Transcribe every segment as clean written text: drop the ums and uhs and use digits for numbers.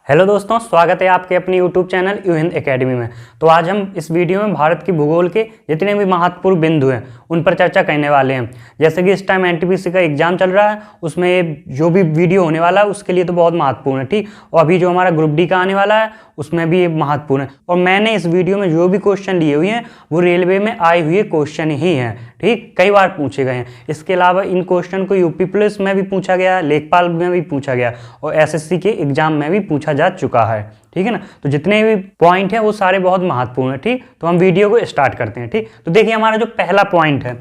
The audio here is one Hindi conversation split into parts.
हेलो दोस्तों, स्वागत है आपके अपनी YouTube channel you Hind academy में। तो आज हम इस वीडियो में भारत की भूगोल के जितने भी महत्वपूर्ण बिंदु हैं उन पर चर्चा करने वाले हैं। जैसे कि इस टाइम एनटीपीसी का एग्जाम चल रहा है, उसमें जो भी वीडियो होने वाला है उसके लिए तो बहुत महत्वपूर्ण है, ठीक। और अभी जो हमारा ग्रुप डी का आने वाला है उसमें भी ये महत्वपूर्ण है। और मैंने इस वीडियो में जो भी क्वेश्चन लिए हुए हैं वो रेलवे में आए हुए क्वेश्चन ही हैं, ठीक, कई बार पूछे गए हैं। इसके अलावा इन क्वेश्चन को यूपी पुलिस में भी पूछा गया, लेखपाल में भी पूछा गया और एसएससी के एग्जाम में भी पूछा जा चुका है, ठीक है ना। तो जितने भी पॉइंट हैं वो सारे बहुत महत्वपूर्ण है, ठीक। तो हम वीडियो को स्टार्ट करते हैं, ठीक। तो देखिए हमारा जो पहला पॉइंट है,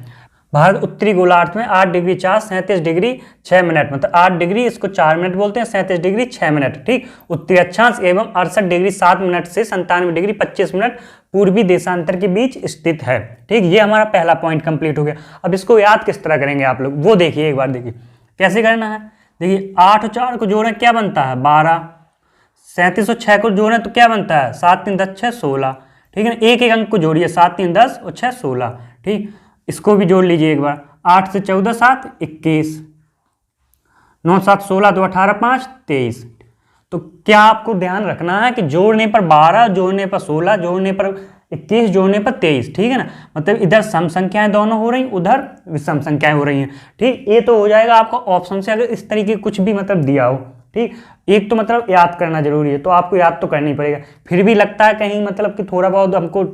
भारत उत्तरी गोलार्ध में 8 डिग्री 4 37 डिग्री 6 मिनट, मतलब 8 डिग्री इसको 4 मिनट बोलते हैं, 37 डिग्री 6 मिनट, ठीक। उत्तरी अक्षांश एवं 68 डिग्री 7 मिनट से 97 डिग्री 25 मिनट पूर्वी देशांतर के बीच स्थित है, ठीक। ये हमारा पहला पॉइंट कंप्लीट हो गया। अब इसको याद किस तरह करेंगे आप लोग, वो देखिए एक बार। देखिए कैसे करना है। देखिए 8 और 4 को जोड़ें क्या बनता है 12, 37 और 6 को जोड़ें तो क्या बनता है 7 3 10 6 16, ठीक है ना। एक एक अंक को जोड़िए, 7 3 10 और 6 16, ठीक। इसको भी जोड़ लीजिए एक बार। 8 से 14 7 21, 9 7 16 तो 18 5 23। तो क्या आपको ध्यान रखना है कि जोड़ने पर 12, जोड़ने पर 16, जोड़ने पर 21, जोड़ने पर 23, ठीक है ना। मतलब इधर सम संख्याएं दोनों हो रही, उधर विषम संख्याएं हो रही हैं, ठीक। ये तो हो जाएगा आपका ऑप्शन से, अगर इस तरीके कुछ भी मतलब दिया हो, ठीक। एक तो मतलब याद करना जरूरी है, तो आपको याद तो करना ही पड़ेगा। फिर भी लगता है कहीं मतलब कि थोड़ा बहुत हमको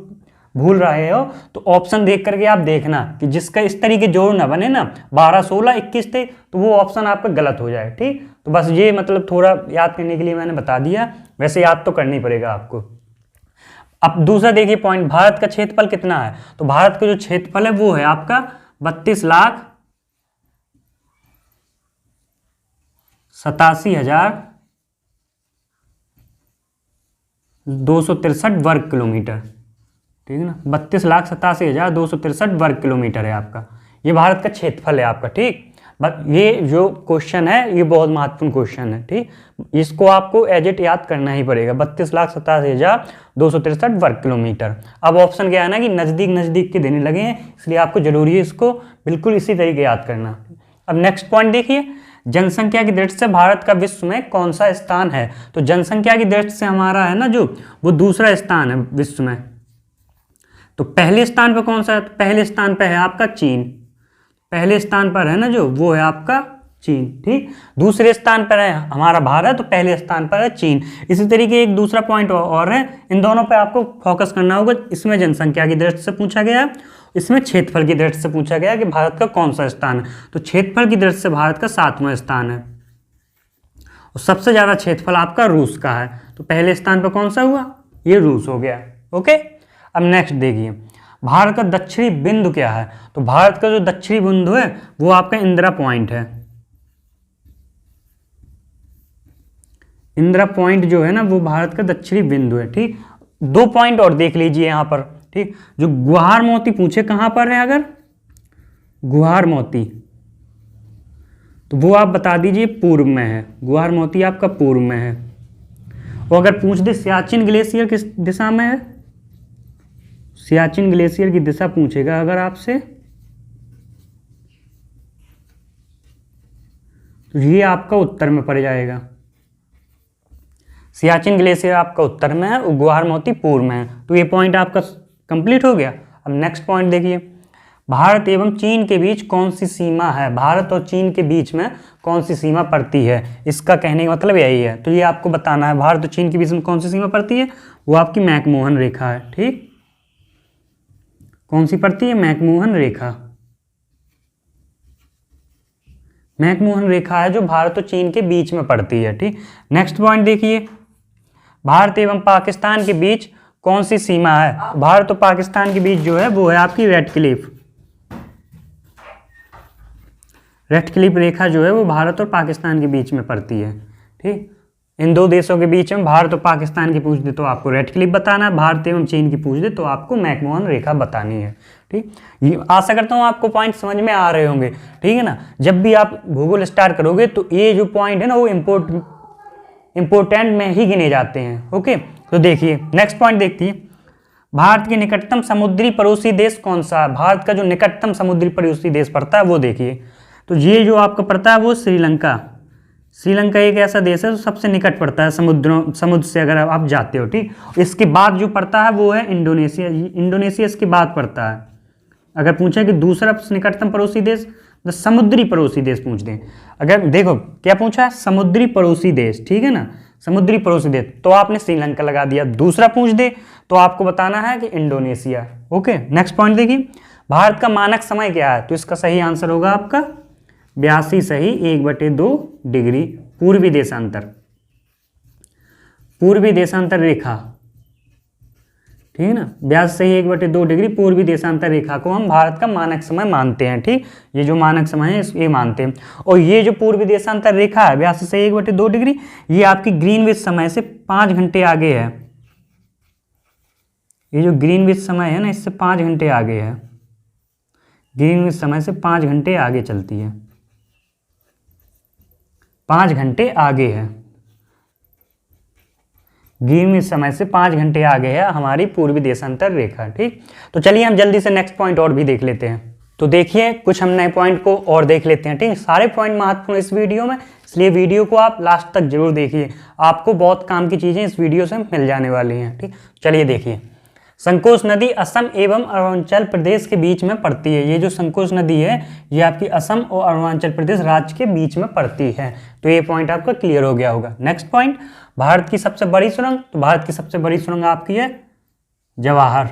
भूल रहे हो तो ऑप्शन देख करके आप देखना कि जिसका इस तरीके जोड़ ना बने ना 12 16 21 थे तो वो ऑप्शन आपका गलत हो जाए, ठीक। तो बस ये मतलब थोड़ा याद करने के लिए मैंने बता दिया, वैसे याद तो करना ही पड़ेगा आपको। अब दूसरा देखिए पॉइंट, भारत का क्षेत्रफल कितना है। तो भारत का जो क्षेत्रफल है वो है आपका 32,87,263 वर्ग किलोमीटर, ठीक है ना। 32,87,263 वर्ग किलोमीटर है आपका, ये भारत का क्षेत्रफल है आपका, ठीक। बस ये जो क्वेश्चन है ये बहुत महत्वपूर्ण क्वेश्चन है, ठीक। इसको आपको एज इट याद करना ही पड़ेगा, 32,87,263 वर्ग किलोमीटर। अब ऑप्शन क्या है ना कि नज़दीक नज़दीक के देने लगे हैं, इसलिए आपको जरूरी है इसको बिल्कुल इसी तरीके याद करना। अब नेक्स्ट पॉइंट देखिए, जनसंख्या की दृष्टि से भारत का विश्व में कौन सा स्थान है। तो जनसंख्या की दृष्टि से हमारा है ना जो वो दूसरा स्थान है विश्व में। तो पहले स्थान पर कौन सा है, तो पहले स्थान पर है आपका चीन, पहले स्थान पर है ना जो वो है आपका चीन, ठीक। दूसरे स्थान पर है हमारा भारत, तो पहले स्थान पर है चीन। इसी तरीके एक दूसरा पॉइंट और है, इन दोनों पे आपको फोकस करना होगा। इसमें जनसंख्या की दृष्टि से पूछा गया, इसमें क्षेत्रफल की दृष्टि से पूछा गया कि भारत का कौन सा स्थान है। तो क्षेत्रफल की दृष्टि से भारत का 7वां स्थान है और सबसे ज्यादा क्षेत्रफल आपका रूस का है। तो पहले स्थान पर कौन सा हुआ, ये रूस हो गया, ओके। अब नेक्स्ट देखिए, भारत का दक्षिणी बिंदु क्या है। तो भारत का जो दक्षिणी बिंदु है वो आपका इंदिरा पॉइंट है। इंदिरा पॉइंट जो है ना वो भारत का दक्षिणी बिंदु है, ठीक। 2 पॉइंट और देख लीजिए यहां पर, ठीक। जो गुहार मोती पूछे कहां पर है, अगर गुहार मोती तो वो आप बता दीजिए पूर्व में है, गुहार मोती आपका पूर्व में है। और अगर पूछ दे सियाचिन ग्लेशियर किस दिशा में है, सियाचिन ग्लेशियर की दिशा पूछेगा अगर आपसे, तो ये आपका उत्तर में पड़ जाएगा। सियाचिन ग्लेशियर आपका उत्तर में है और गुहार मोती पूर्व में है। तो ये पॉइंट आपका कंप्लीट हो गया। अब नेक्स्ट पॉइंट देखिए, भारत एवं चीन के बीच कौन सी सीमा है, भारत और चीन के बीच में कौन सी सीमा पड़ती है। इसका कहने का मतलब यही है, तो ये आपको बताना है भारत और चीन के बीच में कौन सी सीमा पड़ती है। वो आपकी मैकमोहन रेखा है, ठीक। कौन सी पड़ती है, मैकमोहन रेखा। मैकमोहन रेखा है जो भारत और चीन के बीच में पड़ती है, ठीक। नेक्स्ट पॉइंट देखिए, भारत एवं पाकिस्तान के बीच कौन सी सीमा है। भारत और पाकिस्तान के बीच जो है वो है आपकी रेड क्लिफ, रेड क्लिफ रेखा जो है वो भारत और पाकिस्तान के बीच में पड़ती है, ठीक। इन दो देशों के बीच में भारत और पाकिस्तान की पूछ दे तो आपको रेड क्लिफ बताना है, भारत एवं चीन की पूछ दे तो आपको मैकमोहन रेखा बतानी है, ठीक। ये आशा करता हूँ आपको पॉइंट समझ में आ रहे होंगे, ठीक है ना। जब भी आप भूगोल स्टार्ट करोगे तो ये जो पॉइंट है ना वो इंपोर्टेंट में ही गिने जाते हैं, ओके। तो देखिए नेक्स्ट पॉइंट देखिए, भारत के निकटतम समुद्री पड़ोसी देश कौन सा है। भारत का जो निकटतम समुद्री पड़ोसी देश पड़ता है वो देखिए, तो ये जो आपका पड़ता है वो श्रीलंका, श्रीलंका एक ऐसा देश है जो सबसे निकट पड़ता है समुद्र से अगर आप जाते हो, ठीक। इसके बाद जो पड़ता है वो है इंडोनेशिया। इंडोनेशिया इसके बाद पड़ता है। अगर पूछे कि दूसरा निकटतम पड़ोसी देश, तो समुद्री पड़ोसी देश पूछ दें। अगर देखो क्या पूछा है, समुद्री पड़ोसी देश, ठीक है ना, समुद्री पड़ोसी देश, तो आपने श्रीलंका लगा दिया। दूसरा पूछ दे तो आपको बताना है कि इंडोनेशिया। ओके, नेक्स्ट पॉइंट देखिए, भारत का मानक समय क्या है? तो इसका सही आंसर होगा आपका 82 सही 1/2 डिग्री पूर्वी देशांतर, पूर्वी देशांतर रेखा, ठीक है ना। 82 सही 1/2 डिग्री पूर्वी देशांतर रेखा को हम भारत का मानक समय मानते हैं, ठीक। ये जो मानक समय है ये मानते हैं। और ये जो पूर्वी देशांतर रेखा है 82 सही 1/2 डिग्री, ये आपकी ग्रीनविच समय से 5 घंटे आगे है। ये जो ग्रीनविच समय है ना, इससे 5 घंटे आगे है। ग्रीनविच समय से 5 घंटे आगे चलती है, 5 घंटे आगे है। ग्रीनविच समय से 5 घंटे आगे है हमारी पूर्वी देशांतर रेखा, ठीक। तो चलिए हम जल्दी से नेक्स्ट पॉइंट और भी देख लेते हैं। तो देखिए कुछ हम नए पॉइंट को और देख लेते हैं, ठीक। सारे पॉइंट महत्वपूर्ण इस वीडियो में, इसलिए वीडियो को आप लास्ट तक जरूर देखिए। आपको बहुत काम की चीज़ें इस वीडियो से मिल जाने वाली हैं, ठीक। चलिए देखिए, संकोच नदी असम एवं अरुणाचल प्रदेश के बीच में पड़ती है। ये जो संकोच नदी है ये आपकी असम और अरुणाचल प्रदेश राज्य के बीच में पड़ती है। तो ये पॉइंट आपका क्लियर हो गया होगा। नेक्स्ट पॉइंट, भारत की सबसे बड़ी सुरंग, तो भारत की सबसे बड़ी सुरंग आपकी है जवाहर।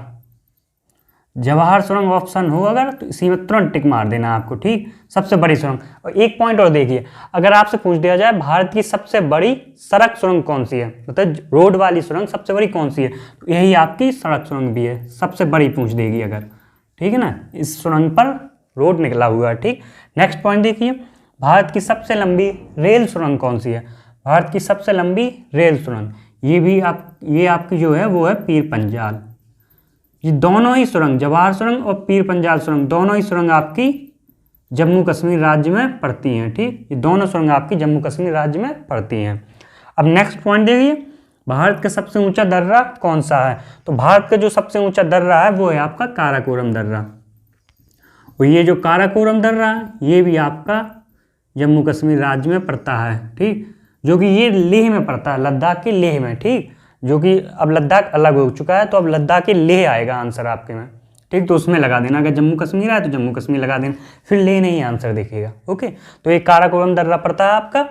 जवाहर सुरंग ऑप्शन हो अगर तो इसी में तुरंत टिक मार देना आपको, ठीक। सबसे बड़ी सुरंग। और एक पॉइंट और देखिए, अगर आपसे पूछ दिया जाए भारत की सबसे बड़ी सड़क सुरंग कौन सी है, मतलब रोड वाली सुरंग सबसे बड़ी कौन सी है, तो यही आपकी सड़क सुरंग भी है, सबसे बड़ी पूछ देगी अगर, ठीक है ना। इस सुरंग पर रोड निकला हुआ है, ठीक। नेक्स्ट पॉइंट देखिए, भारत की सबसे लंबी रेल सुरंग कौन सी है? भारत की सबसे लंबी रेल सुरंग, ये आपकी जो है वो है पीर पंजाल। ये दोनों ही सुरंग, जवाहर सुरंग और पीर पंजाल सुरंग, दोनों ही सुरंग आपकी जम्मू कश्मीर राज्य में पड़ती हैं, ठीक। ये दोनों सुरंग आपकी जम्मू कश्मीर राज्य में पड़ती हैं। अब नेक्स्ट पॉइंट देखिए, भारत का सबसे ऊंचा दर्रा कौन सा है? तो भारत का जो सबसे ऊंचा दर्रा है वो है आपका काराकोरम दर्रा। और ये जो काराकोरम दर्रा है ये भी आपका जम्मू कश्मीर राज्य में पड़ता है, ठीक। जो कि ये लेह में पड़ता है, लद्दाख के लेह में, ठीक। जो कि अब लद्दाख अलग हो चुका है, तो अब लद्दाख के लेह आएगा आंसर आपके में, ठीक। तो उसमें लगा देना, अगर जम्मू कश्मीर आए तो जम्मू कश्मीर लगा देना, फिर लेह नहीं आंसर दिखेगा। ओके, तो एक काराकोरम दर्रा पड़ता है आपका,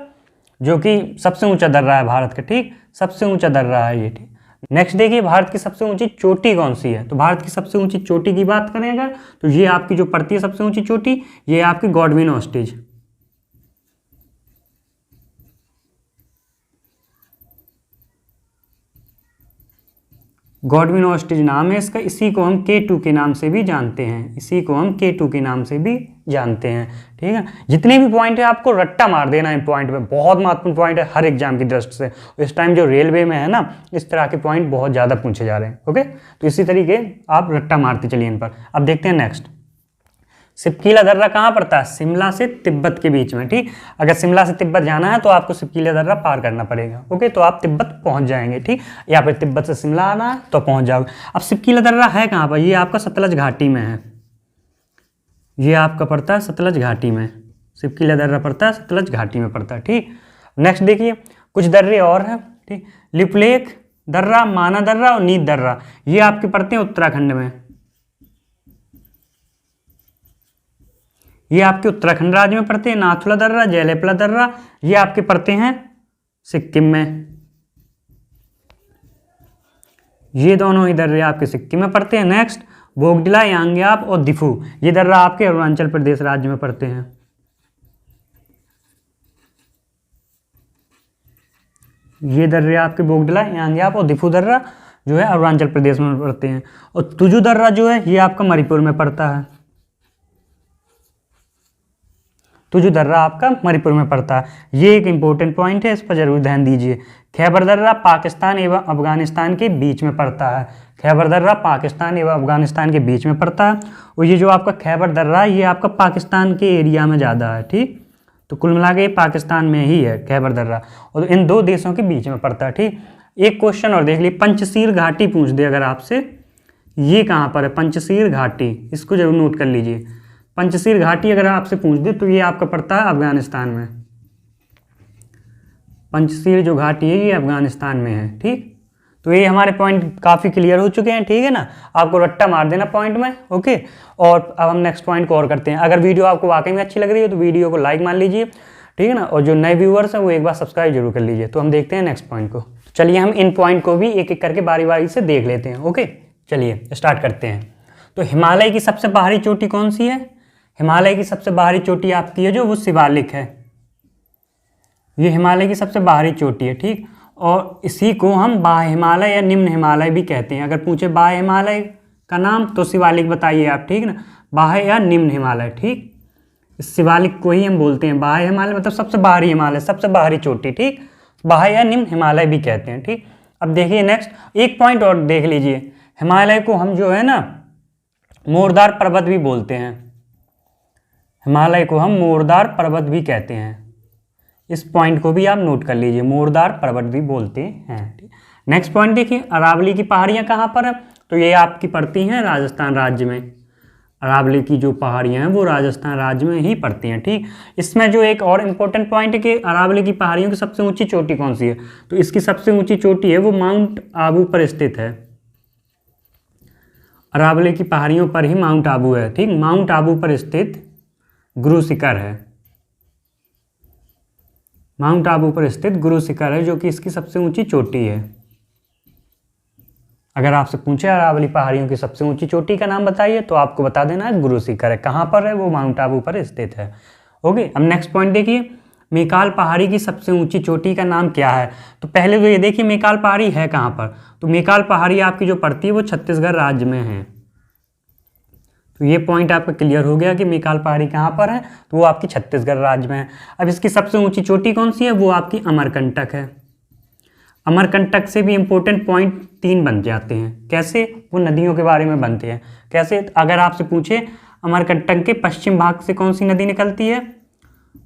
जो कि सबसे ऊंचा दर्रा है भारत का, ठीक। सबसे ऊंचा दर्रा है ये, ठीक। नेक्स्ट देखिए, भारत की सबसे ऊंची चोटी कौन सी है? तो भारत की सबसे ऊंची चोटी की बात करें अगर, तो ये आपकी जो पड़ती है सबसे ऊंची चोटी, ये आपकी गॉडविन ऑस्टिज। गॉडविन ऑस्टिज नाम है इसका, इसी को हम K2 के नाम से भी जानते हैं, इसी को हम K2 के नाम से भी जानते हैं, ठीक है। जितने भी पॉइंट है आपको रट्टा मार देना है पॉइंट में, बहुत महत्वपूर्ण पॉइंट है हर एग्जाम की दृष्टि से। इस टाइम जो रेलवे में है ना, इस तरह के पॉइंट बहुत ज़्यादा पूछे जा रहे हैं। ओके, तो इसी तरीके आप रट्टा मारते चलिए इन पर। अब देखते हैं नेक्स्ट, सिपकीला दर्रा कहाँ पड़ता है? शिमला से तिब्बत के बीच में, ठीक। अगर शिमला से तिब्बत जाना है तो आपको सिपकीला दर्रा पार करना पड़ेगा। ओके, तो आप तिब्बत पहुंच जाएंगे, ठीक। या फिर तिब्बत से शिमला आना है तो पहुंच जाओगे। अब सिपकीला दर्रा है कहाँ पर? ये आपका सतलज घाटी में है, ये आपका पड़ता है सतलज घाटी में। सिपकीला दर्रा पड़ता है सतलज घाटी में पड़ता है, ठीक। नेक्स्ट देखिए, कुछ दर्रे और हैं, ठीक। लिपुलेख दर्रा, माना दर्रा और नीत दर्रा, ये आपके पड़ते हैं उत्तराखंड में। ये आपके उत्तराखंड राज्य में पड़ते हैं। नाथुला दर्रा, जयलेपला दर्रा, ये आपके पड़ते हैं सिक्किम में। ये दोनों ही दर्रे आपके सिक्किम में पड़ते हैं। नेक्स्ट, बोगडिला, यांग्याप और दिफू, ये दर्रा आपके अरुणाचल प्रदेश राज्य में पड़ते हैं। ये दर्रे आपके बोगडिला, यांग्याप और दिफू दर्रा जो है अरुणाचल प्रदेश में पड़ते हैं। और तुजू दर्रा जो है ये आपका मणिपुर में पड़ता है। तुजू दर्रा आपका मणिपुर में पड़ता है। ये एक इंपॉर्टेंट पॉइंट है, इस पर जरूर ध्यान दीजिए। खैबर दर्रा पाकिस्तान एवं अफगानिस्तान के बीच में पड़ता है। खैबर दर्रा पाकिस्तान एवं अफगानिस्तान के बीच में पड़ता है। और ये जो आपका खैबर दर्रा है ये आपका पाकिस्तान के एरिया में ज़्यादा है, ठीक। तो कुल मिला के पाकिस्तान में ही है खैबर दर्रा, और इन दो देशों के बीच में पड़ता है, ठीक। एक क्वेश्चन और देख लीजिए, पंचशील घाटी पूछ दे अगर आपसे, ये कहाँ पर है पंचशील घाटी, इसको जरूर नोट कर लीजिए। पंचशील घाटी अगर आपसे पूछ दे तो ये आपका पड़ता है अफगानिस्तान में। पंचशील जो घाटी है ये अफगानिस्तान में है। ठीक, तो ये हमारे पॉइंट काफ़ी क्लियर हो चुके हैं। ठीक है ना, आपको रट्टा मार देना पॉइंट में। ओके, और अब हम नेक्स्ट पॉइंट को और करते हैं। अगर वीडियो आपको वाकई में अच्छी लग रही है तो वीडियो को लाइक मान लीजिए। ठीक है ना, और जो नए व्यूअर्स हैं वो एक बार सब्सक्राइब जरूर कर लीजिए। तो हम देखते हैं नेक्स्ट पॉइंट को। चलिए हम इन पॉइंट को भी एक एक करके बारी बारी से देख लेते हैं। ओके, चलिए स्टार्ट करते हैं। तो हिमालय की सबसे बाहरी चोटी कौन सी है? हिमालय की सबसे बाहरी चोटी आपकी है जो वो शिवालिक है। ये हिमालय की सबसे बाहरी चोटी है। ठीक, और इसी को हम बाह्य हिमालय या निम्न हिमालय भी कहते हैं। अगर पूछे बाह्य हिमालय का नाम तो शिवालिक बताइए आप। ठीक ना, बाह्य या निम्न हिमालय। ठीक, इस शिवालिक को ही हम बोलते हैं बाह्य हिमालय, मतलब सबसे बाहरी हिमालय, सबसे बाहरी चोटी। ठीक, बाह्य या निम्न हिमालय भी कहते हैं। ठीक, अब देखिए नेक्स्ट एक पॉइंट और देख लीजिए। हिमालय को हम जो है ना मोरदार पर्वत भी बोलते हैं। हिमालय को हम मोरदार पर्वत भी कहते हैं। इस पॉइंट को भी आप नोट कर लीजिए, मोरदार पर्वत भी बोलते हैं। नेक्स्ट पॉइंट देखिए, अरावली की पहाड़ियाँ कहाँ पर है? तो ये आपकी पड़ती हैं राजस्थान राज्य में। अरावली की जो पहाड़ियाँ हैं वो राजस्थान राज्य में ही पड़ती हैं। ठीक, इसमें जो एक और इम्पोर्टेंट पॉइंट है कि अरावली की पहाड़ियों की सबसे ऊंची चोटी कौन सी है? तो इसकी सबसे ऊंची चोटी है वो माउंट आबू पर स्थित है। अरावली की पहाड़ियों पर ही माउंट आबू है। ठीक, माउंट आबू पर स्थित गुरु शिखर है। माउंट आबू पर स्थित गुरु शिखर है जो कि इसकी सबसे ऊंची चोटी है। अगर आपसे पूछे अरावली पहाड़ियों की सबसे ऊंची चोटी का नाम बताइए तो आपको बता देना है गुरु शिखर है। कहाँ पर है? वो माउंट आबू पर स्थित है। ओके, अब नेक्स्ट पॉइंट देखिए, मेकाल पहाड़ी की सबसे ऊंची चोटी का नाम क्या है? तो पहले तो ये देखिए मेकाल पहाड़ी है कहाँ पर। तो मेकाल पहाड़ी आपकी जो पड़ती है वो छत्तीसगढ़ राज्य में है। तो ये पॉइंट आपका क्लियर हो गया कि मेकाल पहाड़ी कहाँ पर है, तो वो आपकी छत्तीसगढ़ राज्य में है। अब इसकी सबसे ऊंची चोटी कौन सी है? वो आपकी अमरकंटक है। अमरकंटक से भी इंपॉर्टेंट पॉइंट 3 बन जाते हैं। कैसे? वो नदियों के बारे में बनते हैं। कैसे? अगर आपसे पूछे अमरकंटक के पश्चिम भाग से कौन सी नदी निकलती है,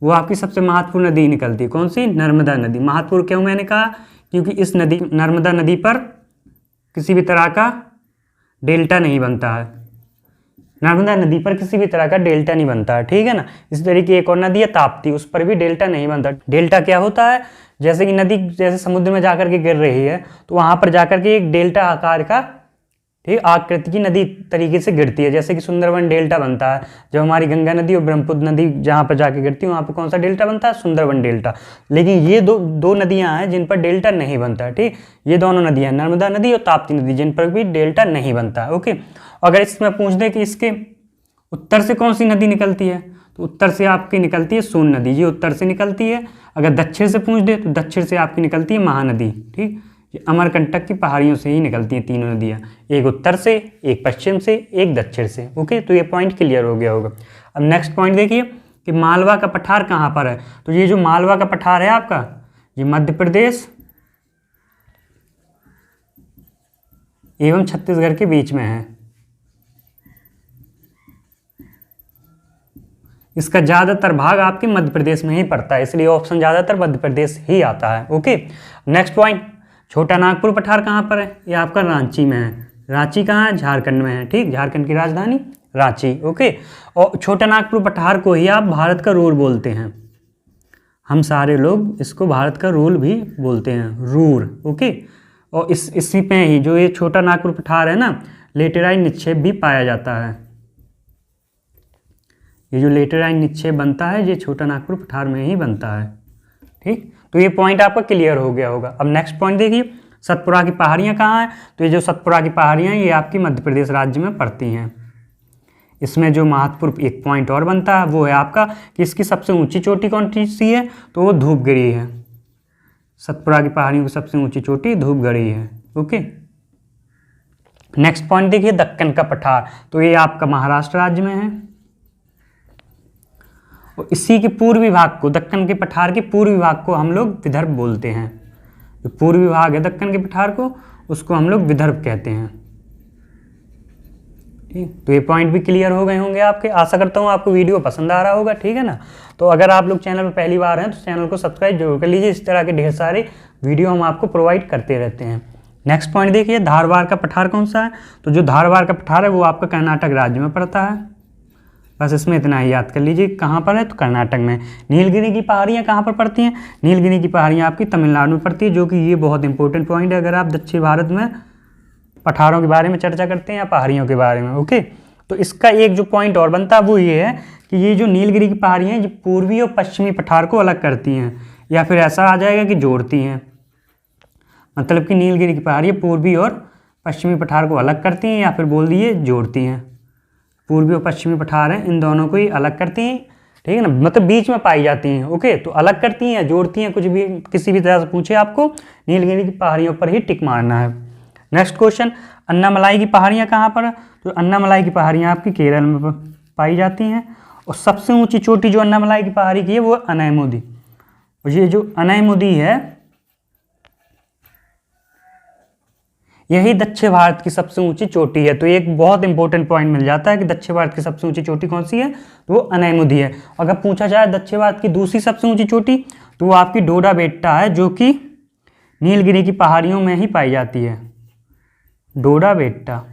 वो आपकी सबसे महत्वपूर्ण नदी निकलती है। कौन सी? नर्मदा नदी। महत्वपूर्ण क्यों मैंने कहा? क्योंकि इस नदी नर्मदा नदी पर किसी भी तरह का डेल्टा नहीं बनता है। नर्मदा नदी पर किसी भी तरह का डेल्टा नहीं बनता है। ठीक है ना, इस तरीके एक और नदी है ताप्ती, उस पर भी डेल्टा नहीं बनता। डेल्टा क्या होता है? जैसे कि नदी जैसे समुद्र में जाकर के गिर रही है तो वहां पर जाकर के एक डेल्टा आकार का, ठीक, आकृति की नदी तरीके से गिरती है। जैसे कि सुंदरवन डेल्टा बनता है जब हमारी गंगा नदी और ब्रह्मपुत्र नदी जहाँ पर जाके गिरती है वहाँ पर कौन सा डेल्टा बनता है? सुंदरवन डेल्टा। लेकिन ये दो नदियाँ हैं जिन पर डेल्टा नहीं बनता है। ठीक, ये दोनों नदियाँ नर्मदा नदी और ताप्ती नदी, जिन पर भी डेल्टा नहीं बनता है। ओके, अगर इसमें पूछ दे कि इसके उत्तर से कौन सी नदी निकलती है, तो उत्तर से आपकी निकलती है सोन नदी, ये उत्तर से निकलती है। अगर दक्षिण से पूछ दे तो दक्षिण से आपकी निकलती है महानदी। ठीक, ये अमरकंटक की पहाड़ियों से ही निकलती हैं तीनों नदियाँ, एक उत्तर से, एक पश्चिम से, एक दक्षिण से। ओके, तो ये पॉइंट क्लियर हो गया होगा। अब नेक्स्ट पॉइंट देखिए कि मालवा का पठार कहाँ पर है। तो ये जो मालवा का पठार है आपका, ये मध्य प्रदेश एवं छत्तीसगढ़ के बीच में है। इसका ज़्यादातर भाग आपके मध्य प्रदेश में ही पड़ता है, इसलिए ऑप्शन ज़्यादातर मध्य प्रदेश ही आता है। ओके, नेक्स्ट पॉइंट, छोटा नागपुर पठार कहाँ पर है? ये आपका रांची में है। रांची कहाँ है? झारखंड में है। ठीक, झारखंड की राजधानी रांची। ओके, और छोटा नागपुर पठार को ही आप भारत का रूर बोलते हैं। हम सारे लोग इसको भारत का रूर भी बोलते हैं, रूर। ओके, और इसी पे ही जो ये छोटा नागपुर पठार है ना, लेटेराइट निक्षेप भी पाया जाता है। ये जो लेटेराइट निक्षेप बनता है ये छोटा नागपुर पठार में ही बनता है। ठीक, तो ये पॉइंट आपका क्लियर हो गया होगा। अब नेक्स्ट पॉइंट देखिए, सतपुड़ा की पहाड़ियाँ कहाँ हैं? तो ये जो सतपुड़ा की पहाड़ियाँ ये आपकी मध्य प्रदेश राज्य में पड़ती हैं। इसमें जो महत्वपूर्ण एक पॉइंट और बनता है वो है आपका कि इसकी सबसे ऊंची चोटी कौन सी है? तो वो धूपगढ़ी है। सतपुड़ा की पहाड़ियों की सबसे ऊंची चोटी धूपगढ़ी है। ओके, नेक्स्ट पॉइंट देखिए, दक्कन का पठार। तो ये आपका महाराष्ट्र राज्य में है और इसी के पूर्वी भाग को, दक्कन के पठार के पूर्वी भाग को हम लोग विदर्भ बोलते हैं। जो पूर्वी भाग है दक्कन के पठार को, उसको हम लोग विदर्भ कहते हैं। ठीक, तो ये पॉइंट भी क्लियर हो गए होंगे आपके। आशा करता हूँ आपको वीडियो पसंद आ रहा होगा। ठीक है ना, तो अगर आप लोग चैनल पर पहली बार हैं तो चैनल को सब्सक्राइब जरूर कर लीजिए। इस तरह के ढेर सारे वीडियो हम आपको प्रोवाइड करते रहते हैं। नेक्स्ट पॉइंट देखिए, धारवाड़ का पठार कौन सा है? तो जो धारवाड़ का पठार है वो आपका कर्नाटक राज्य में पड़ता है। बस इसमें इतना ही याद कर लीजिए। कहाँ पर है? तो कर्नाटक में। नीलगिरी की पहाड़ियाँ कहाँ पर पड़ती हैं? नीलगिरी की पहाड़ियाँ आपकी तमिलनाडु में पड़ती है, जो कि ये बहुत इंपॉर्टेंट पॉइंट है अगर आप दक्षिण भारत में पठारों के बारे में चर्चा करते हैं या पहाड़ियों के बारे में। ओके, तो इसका एक जो पॉइंट और बनता है वो ये है कि ये जो नीलगिरी की पहाड़ियाँ हैं ये पूर्वी और पश्चिमी पठार को अलग करती हैं, या फिर ऐसा आ जाएगा कि जोड़ती हैं। मतलब कि नीलगिरी की पहाड़ियाँ पूर्वी और पश्चिमी पठार को अलग करती हैं, या फिर बोल दिए जोड़ती हैं। पूर्वी और पश्चिमी पठार हैं, इन दोनों को ही अलग करती हैं, ठीक है ना, मतलब बीच में पाई जाती हैं। ओके, तो अलग करती हैं या जोड़ती हैं, कुछ भी किसी भी तरह से पूछे आपको, नीलगिरी की पहाड़ियों पर ही टिक मारना है। नेक्स्ट क्वेश्चन, अन्नामलाई की पहाड़ियाँ कहाँ पर है? तो अन्नामलाई की पहाड़ियाँ आपकी केरल में पाई जाती हैं, और सबसे ऊंची चोटी जो अन्नामलाई की पहाड़ी की है वो अनैमुदी। ये जो अनैमुदी है यही दक्षिण भारत की सबसे ऊंची चोटी है। तो एक बहुत इंपॉर्टेंट पॉइंट मिल जाता है कि दक्षिण भारत की सबसे ऊंची चोटी कौन सी है? तो वो अनैमुदी है। अगर पूछा जाए दक्षिण भारत की दूसरी सबसे ऊंची चोटी, तो वो आपकी डोडा बेट्टा है, जो कि नीलगिरी की पहाड़ियों में ही पाई जाती है। डोडा बेट्टा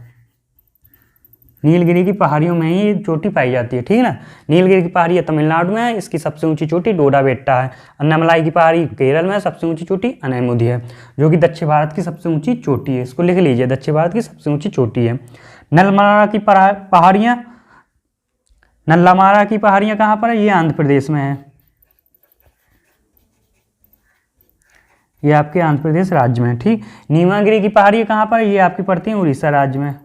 नीलगिरी की पहाड़ियों में ही चोटी पाई जाती है, ठीक है ना। नीलगिरी की पहाड़ी तमिलनाडु में है, इसकी सबसे ऊंची चोटी डोडा बेट्टा है। अन्नामलाई की पहाड़ी केरल में है, सबसे ऊंची चोटी अनैमुदी है, जो कि दक्षिण भारत की सबसे ऊंची चोटी है। इसको लिख लीजिए, दक्षिण भारत की सबसे ऊंची चोटी है। नलमारा की पहाड़ियाँ नल्लामारा की पहाड़ियाँ कहाँ पर है? ये आंध्र प्रदेश में है। ये आपके आंध्र प्रदेश राज्य में है, ठीक। नीमागिरी की पहाड़ियाँ कहाँ पर है? ये आपकी पड़ती हैं उड़ीसा राज्य में।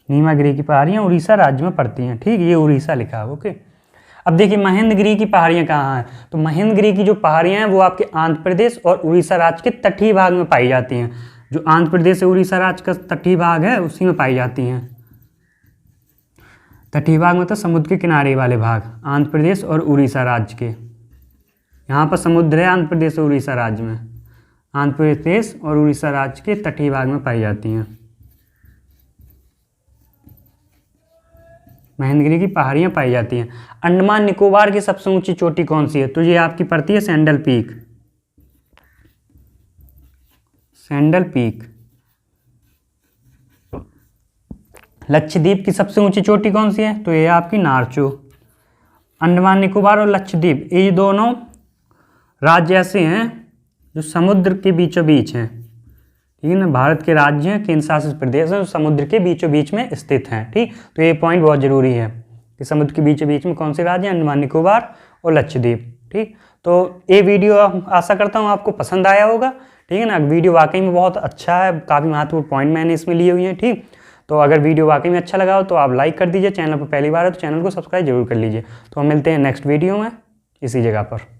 नीमागिरी की पहाड़ियाँ उड़ीसा राज्य में पड़ती हैं, ठीक, ये उड़ीसा लिखा है। ओके, अब देखिए महेंद्रगिरी की पहाड़ियाँ कहाँ हैं? तो महेंद्रगिरी की जो पहाड़ियाँ हैं वो आपके आंध्र प्रदेश और उड़ीसा राज्य के तटीय भाग में पाई जाती हैं। जो आंध्र प्रदेश और उड़ीसा राज्य का तटीय भाग है उसी में पाई जाती हैं। तटीय भाग मतलब समुद्र के किनारे वाले भाग, आंध्र प्रदेश और उड़ीसा राज्य के। यहाँ पर समुद्र है आंध्र प्रदेश और उड़ीसा राज्य में। आंध्र प्रदेश और उड़ीसा राज्य के तटीय भाग में पाई जाती हैं महेंद्रगिरी की पहाड़ियाँ पाई जाती हैं। अंडमान निकोबार की सबसे ऊंची चोटी कौन सी है? तो ये आपकी पड़ती है sandal peak. Sandal peak. Lakshadweep की सबसे ऊंची चोटी कौन सी है? तो ये आपकी नारचो। अंडमान निकोबार और लक्षद्वीप ये दोनों राज्य ऐसे हैं जो समुद्र के बीचों बीच हैं, ठीक है ना। भारत के राज्य हैं, केंद्र शासित प्रदेश हैं, जो समुद्र के बीचों बीच में स्थित हैं, ठीक। तो ये पॉइंट बहुत जरूरी है कि समुद्र के बीचों बीच में कौन से राज्य हैं? अंडमान निकोबार और लक्षद्वीप, ठीक। तो ये वीडियो आशा करता हूँ आपको पसंद आया होगा, ठीक है ना। वीडियो वाकई में बहुत अच्छा है, काफ़ी महत्वपूर्ण पॉइंट मैंने इसमें लिए हुए हैं, ठीक। तो अगर वीडियो वाकई में अच्छा लगा हो तो आप लाइक कर दीजिए, चैनल पर पहली बार है तो चैनल को सब्सक्राइब जरूर कर लीजिए। तो हम मिलते हैं नेक्स्ट वीडियो में इसी जगह पर।